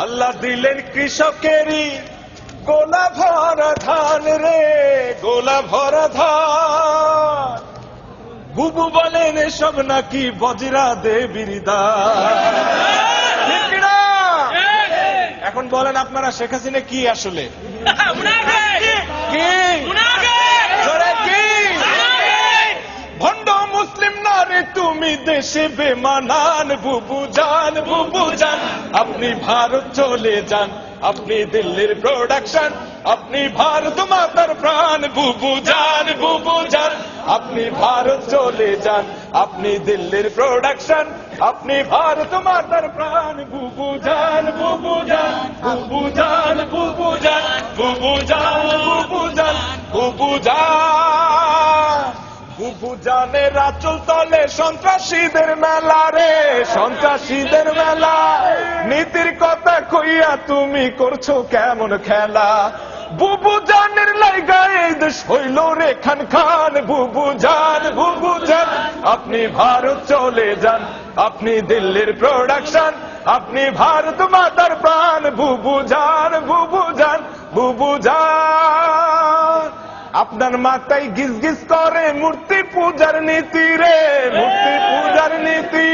আল্লাহ দিলেন কৃষকেরই গোলা ভরা ধান রে, গোলা ভরা ধান। বুবু বলেন এসব নাকি বজরা দেবীর দান। ঠিক না? এখন বলেন আপনারা শেখ হাসিনা কি আসলে? কি জোরে কি? ভণ্ড মুসলিম না রে তুমি, দেশে বেমানান। বুবু জান, বুবু জান, আপনি ভারত চলে যান, আপনি দিল্লির প্রোডাকশন, আপনি ভারত মাতার প্রাণ। বুবু জান, বুবু জান, আপনি ভারত চলে যান, আপনি দিল্লির প্রোডাকশন, আপনি ভারত মাতার প্রাণ। বুবু জান, বুবু জান, বুবু জান, বুবু জান, বুবু জান, বুবু জান, বুবু জান। বুবু জানের আঁচল তলে সন্ত্রাসীদের মেলা রে, সন্ত্রাসীদের মেলা। নীতির কথা কইয়া তুমি করছো কেমন খেলা? বুবু জানের লাইগা এই দেশ হইল রে খান খান। বুবু জান, বুবু জান, আপনি ভারত চলে যান, আপনি দিল্লির প্রোডাকশন, আপনি ভারত মাতার প্রাণ। বুবু জান, বুবু জান, বুবু জান। আপনার মাথায় গিজ গিজ করে মূর্তি পূজার নীতি রে, মূর্তি পূজার নীতি।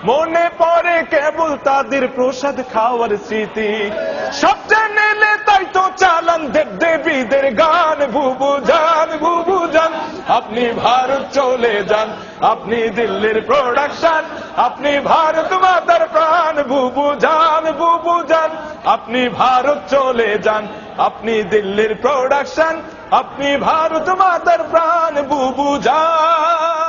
মনে পড়ে কেবল তাদের প্রসাদ খাওয়ার স্মৃতি। সব জেনে তাই তো চালান দেব দেবীদের গান। বুবু জান, বুবু জান, আপনি ভারত চলে যান, আপনি দিল্লির প্রোডাকশন, আপনি ভারত মাতার প্রাণ। বুবু জান, বুবু জান, আপনি ভারত চলে যান, আপনি দিল্লির প্রোডাকশন, আপনি ভারত মাতার প্রাণ। বুবু জান।